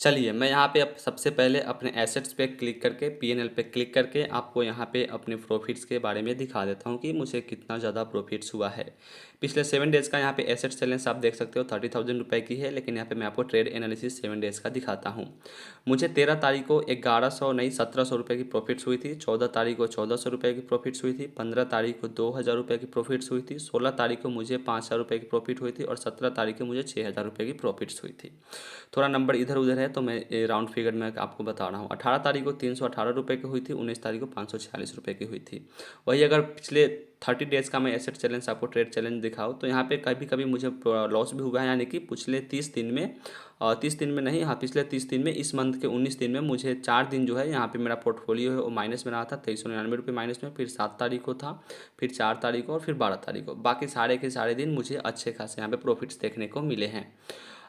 चलिए, मैं यहाँ पे अब सबसे पहले अपने एसेट्स पे क्लिक करके पीएनएल पे क्लिक करके आपको यहाँ पे अपने प्रॉफिट्स के बारे में दिखा देता हूँ कि मुझे कितना ज़्यादा प्रॉफिट्स हुआ है। पिछले 7 डेज़ का यहाँ पे एसेट्स बैलेंस आप देख सकते हो 30,000 रुपये की है, लेकिन यहाँ पे मैं आपको ट्रेड एनालिसिस 7 डेज़ का दिखाता हूँ। मुझे 13 तारीख को 1100 नहीं 1700 रुपये की प्रॉफिट्स हुई थी, 14 तारीख को 1400 रुपये की प्रॉफिट्स हुई थी, 15 तारीख को 2000 रुपये की प्रॉफिट्स हुई थी, 16 तारीख को मुझे 5000 रुपये की प्रॉफिट हुई थी और 17 तारीख को मुझे 6000 रुपये की प्रॉफिट्स हुई थी। थोड़ा नंबर इधर उधर है तो मैं राउंड फिगर में आपको बता रहा हूँ। 18 तारीख को 318 रुपये की हुई थी, 19 तारीख को 546 रुपये की हुई थी। वही अगर पिछले 30 डेज़ का मैं एसेट चैलेंज आपको ट्रेड चैलेंज दिखाऊँ तो यहाँ पे कभी कभी मुझे लॉस भी हुआ है, यानी कि पिछले 30 दिन में 30 दिन में नहीं, हाँ पिछले 30 दिन में इस मंथ के 19 दिन में मुझे 4 दिन जो है यहाँ पे मेरा पोर्टफोलियो है वो माइनस में रहा था, 2399 रुपये माइनस में, फिर 7 तारीख को था, फिर 4 तारीख को और फिर 12 तारीख को। बाकी सारे के सारे दिन मुझे अच्छे खासे यहाँ पे प्रॉफिट्स देखने को मिले हैं।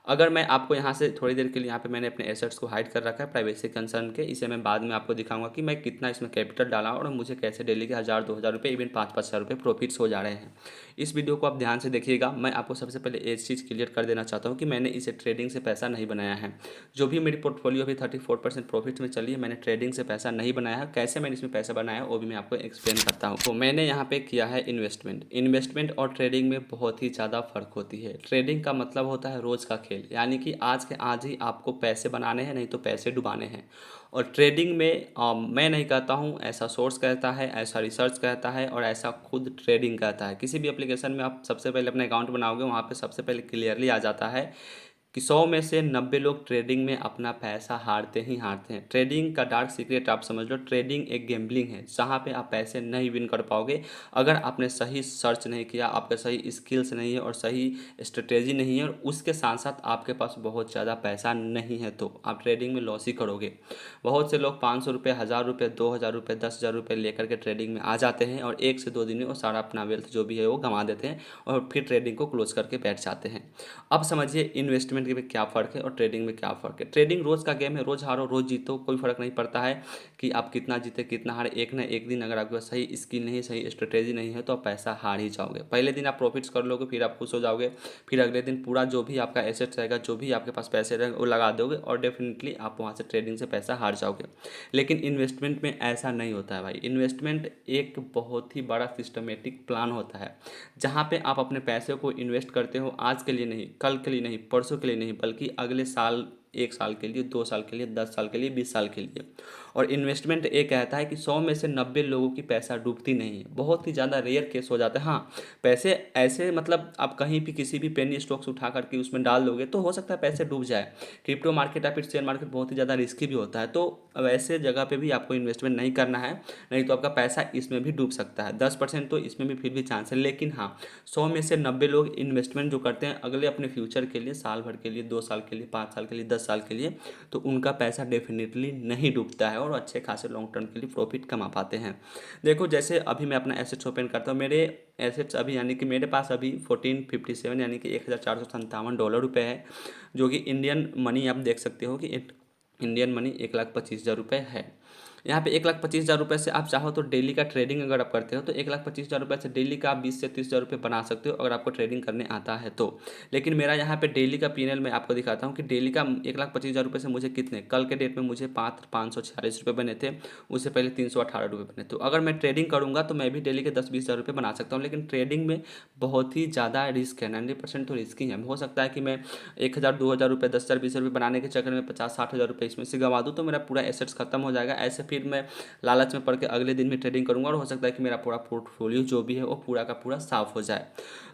अगर मैं आपको यहाँ से थोड़ी देर के लिए यहाँ पे मैंने अपने एसेट्स को हाइड कर रखा है प्राइवेसी कंसर्न के, इसे मैं बाद में आपको दिखाऊंगा कि मैं कितना इसमें कैपिटल डाला और मुझे कैसे डेली के 1000 2000 रुपये इवन 5 5 हज़ार रुपये प्रॉफिट्स हो जा रहे हैं। इस वीडियो को आप ध्यान से देखिएगा। मैं आपको सबसे पहले एक चीज़ क्लियर कर देना चाहता हूँ कि मैंने इसे ट्रेडिंग से पैसा नहीं बनाया है। जो भी मेरी पोर्टफोलियो अभी 34% प्रॉफिट में चली है, मैंने ट्रेडिंग से पैसा नहीं बनाया है। कैसे मैंने इसमें पैसा बनाया है वो भी मैं आपको एक्सप्लेन करता हूँ। तो मैंने यहाँ पे किया है इन्वेस्टमेंट और ट्रेडिंग में बहुत ही ज़्यादा फ़र्क होती है। ट्रेडिंग का मतलब होता है रोज़ का खेल, यानी कि आज के आज ही आपको पैसे बनाने हैं, नहीं तो पैसे डुबाने हैं। और ट्रेडिंग में मैं नहीं कहता हूँ, ऐसा सोर्स कहता है, ऐसा रिसर्च कहता है और ऐसा खुद ट्रेडिंग कहता है। किसी भी एप्लीकेशन में आप सबसे पहले अपना अकाउंट बनाओगे, वहाँ पे सबसे पहले क्लियरली आ जाता है कि 100 में से 90 लोग ट्रेडिंग में अपना पैसा हारते ही हारते हैं। ट्रेडिंग का डार्क सीक्रेट आप समझ लो, ट्रेडिंग एक गैम्बलिंग है जहाँ पे आप पैसे नहीं विन कर पाओगे अगर आपने सही सर्च नहीं किया, आपके सही स्किल्स नहीं है और सही स्ट्रेटेजी नहीं है और उसके साथ साथ आपके पास बहुत ज़्यादा पैसा नहीं है तो आप ट्रेडिंग में लॉस ही करोगे। बहुत से लोग 500 रुपये, 1000 रुपये, 2000 रुपये, 10,000 रुपये लेकर के ट्रेडिंग में आ जाते हैं और 1 से 2 दिन में वो सारा अपना वेल्थ जो भी है वो गंवा देते हैं और फिर ट्रेडिंग को क्लोज करके बैठ जाते हैं। अब समझिए इन्वेस्टमेंट में क्या फ़र्क है और ट्रेडिंग में क्या फ़र्क है। ट्रेडिंग रोज़ का गेम है, रोज़ हारो रोज़ जीतो, कोई फ़र्क नहीं पड़ता है कि आप कितना जीते कितना हारे। एक ना एक दिन अगर आपके पास सही स्किल नहीं, सही स्ट्रेटेजी नहीं है तो आप पैसा हार ही जाओगे। पहले दिन आप प्रॉफिट्स कर लोगे, फिर आप खुश हो जाओगे, फिर अगले दिन पूरा जो भी आपका एसेट रहेगा, जो भी आपके पास पैसे रहेंगे वो लगा दोगे और डेफिनेटली आप वहाँ से ट्रेडिंग से पैसा हार जाओगे। लेकिन इन्वेस्टमेंट में ऐसा नहीं होता है भाई। इन्वेस्टमेंट एक बहुत ही बड़ा सिस्टमेटिक प्लान होता है जहाँ पे आप अपने पैसे को इन्वेस्ट करते हो, आज के लिए नहीं, कल के लिए नहीं, परसों के लिए नहीं, बल्कि अगले साल, 1 साल के लिए, 2 साल के लिए, 10 साल के लिए, 20 साल के लिए। और इन्वेस्टमेंट ये कहता है कि 100 में से 90 लोगों की पैसा डूबती नहीं है। बहुत ही ज़्यादा रेयर केस हो जाता है। हाँ, पैसे ऐसे मतलब आप कहीं भी किसी भी पेनी स्टॉक्स उठा करके उसमें डाल दोगे तो हो सकता है पैसे डूब जाए। क्रिप्टो मार्केट या फिर शेयर मार्केट बहुत ही ज़्यादा रिस्की भी होता है, तो वैसे जगह पे भी आपको इन्वेस्टमेंट नहीं करना है, नहीं तो आपका पैसा इसमें भी डूब सकता है। 10% तो इसमें भी फिर भी चांस है। लेकिन हाँ, 100 में से 90 लोग इन्वेस्टमेंट जो करते हैं अगले अपने फ्यूचर के लिए, साल भर के लिए, 2 साल के लिए, 5 साल के लिए, 10 साल के लिए, तो उनका पैसा डेफिनेटली नहीं डूबता है और अच्छे खासे लॉन्ग टर्म के लिए प्रॉफिट कमा पाते हैं। देखो जैसे अभी मैं अपना एसेट्स ओपन करता हूँ, मेरे एसेट्स अभी यानी कि मेरे पास अभी 1457 यानी कि $1457 है, जो कि इंडियन मनी आप देख सकते हो कि इंडियन मनी 1,25,000 रुपये है। यहाँ पे 1,25,000 रुपये से आप चाहो तो डेली का ट्रेडिंग अगर आप करते हो तो 1,25,000 रुपये से डेली का आप 20 से 30 हज़ार रुपये बना सकते हो अगर आपको ट्रेडिंग करने आता है तो। लेकिन मेरा यहाँ पे डेली का पीएनएल मैं आपको दिखाता हूँ कि डेली का 1,25,000 रुपये से मुझे कितने, कल के डेट में मुझे 546 रुपये बने थे, उससे पहले 318 रुपये बने। तो अगर मैं ट्रेडिंग करूँगा तो मैं भी डेली के 10 20 हज़ार रुपये बना सकता हूँ। लेकिन ट्रेडिंग में बहुत ही ज़्यादा रिस्क है, 90% तो रिस्क ही है। हो सकता है कि मैं 1,000 2,000 रुपये, 10,000 20,000 रुपये बनाने के चक्कर में 50 60 हज़ार रुपये इसमें से गंवा दूँ तो मेरा पूरा एसेट्स खत्म हो जाएगा। ऐसे फिर मैं लालच में पड़ के अगले दिन भी ट्रेडिंग करूंगा और हो सकता है कि मेरा पूरा पोर्टफोलियो जो भी है वो पूरा का पूरा साफ हो जाए।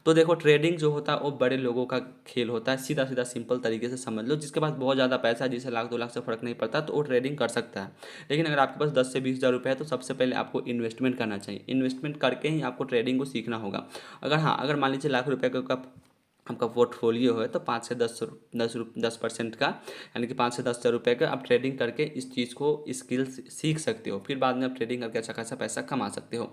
तो देखो ट्रेडिंग जो होता है वो बड़े लोगों का खेल होता है, सीधा सीधा सिंपल तरीके से समझ लो। जिसके पास बहुत ज़्यादा पैसा है, जिसे लाख 2 लाख से फ़र्क नहीं पड़ता, तो वो ट्रेडिंग कर सकता है। लेकिन अगर आपके पास 10 से 20 हज़ार रुपये है तो सबसे पहले आपको इन्वेस्टमेंट करना चाहिए। इन्वेस्टमेंट करके ही आपको ट्रेडिंग को सीखना होगा। अगर हाँ, अगर मान लीजिए लाख रुपये का आपका पोर्टफोलियो है तो 5 से 10% का, यानी कि 5 से 10 हज़ार रुपये का आप ट्रेडिंग करके इस चीज़ को स्किल्स सीख सकते हो, फिर बाद में आप ट्रेडिंग करके अच्छा खासा पैसा कमा सकते हो।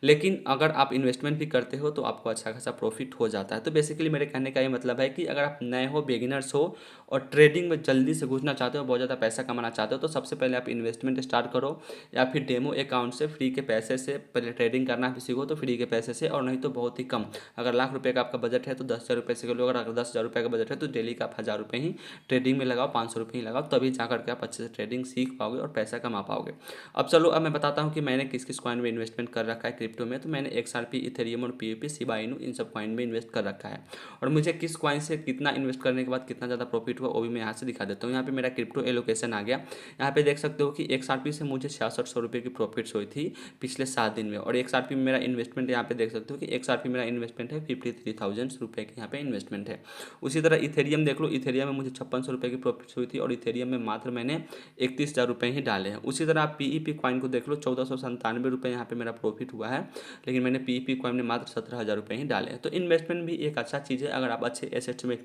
लेकिन अगर आप इन्वेस्टमेंट भी करते हो तो आपको अच्छा खासा प्रॉफिट हो जाता है। तो बेसिकली मेरे कहने का ये मतलब है कि अगर आप नए हो, बिगिनर्स हो और ट्रेडिंग में जल्दी से घुसना चाहते हो, बहुत ज़्यादा पैसा कमाना चाहते हो, तो सबसे पहले आप इन्वेस्टमेंट स्टार्ट करो या फिर डेमो अकाउंट से फ्री के पैसे से पहले ट्रेडिंग करना भी सीखो, तो फ्री के पैसे से, और नहीं तो बहुत ही कम। अगर लाख रुपये का आपका बजट है तो 10,000 रुपये पैसे के लो, अगर 10,000 रुपये का बजट है तो डेली का आप 1,000 रुपये ही ट्रेडिंग में लगाओ, 500 रुपये ही लगाओ, तभी जा करके आप अच्छे से ट्रेडिंग सीख पाओगे और पैसा कमा पाओगे। अब चलो अब मैं बताता हूँ कि मैंने किस किस कॉइन में इन्वेस्टमेंट कर रखा है क्रिप्टो में। तो मैंने XRP, इथेरियम और PUP, शिबा इनू, इन सब कॉइन में इन्वेस्ट कर रखा है। और मुझे किस कॉइन से कितना इन्वेस्ट करने के बाद कितना ज़्यादा प्रॉफिट हुआ वो भी मैं यहाँ से दिखा देता हूँ। यहाँ पे मेरा क्रिप्टो एलोकेशन आ गया। यहाँ पे देख सकते हो कि XRP से मुझे 6600 रुपये की प्रॉफिट्स हुई थी पिछले 7 दिन में। और XRP में मेरा इन्वेस्टमेंट यहाँ पे देख सकते हो कि XRP मेरा इन्वेस्टमेंट है 53,000 रुपये की यहाँ पे इन्वेस्टमेंट है। उसी तरह इथेरियम देख लो, इथेरियम में मुझे 5600 रुपये की प्रॉफिट्स हुई थी और इथेरियम में मात्र मैंने 31,000 रुपये ही डाले हैं। उसी तरह आप PEP कॉइन को देख लो, 1497 रुपये यहाँ पे मेरा प्रॉफिट हुआ है, लेकिन मैंने PEP कॉइन में मात्र 17,000 रुपये ही डाले हैं। तो इन्वेस्टमेंट भी एक अच्छा चीज़ है। अगर आप अच्छे एसेट्स में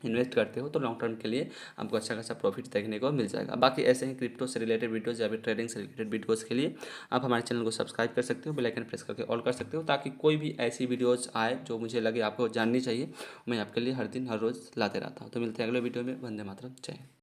इन्वेस्ट करते हो तो लॉन्ग टर्म के लिए आपको अच्छा खासा प्रॉफिट देखने को मिल जाएगा। बाकी ऐसे ही क्रिप्टो से रिलेटेड वीडियोस या फिर ट्रेडिंग से रिलेटेड वीडियोस के लिए आप हमारे चैनल को सब्सक्राइब कर सकते हो, बेल आइकन प्रेस करके ऑल कर सकते हो, ताकि कोई भी ऐसी वीडियोस आए जो मुझे लगे आपको जाननी चाहिए, मैं आपके लिए हर दिन हर रोज़ लाते रहता हूँ। तो मिलते हैं अगले वीडियो में। वंदे मातरम, जय हिंद।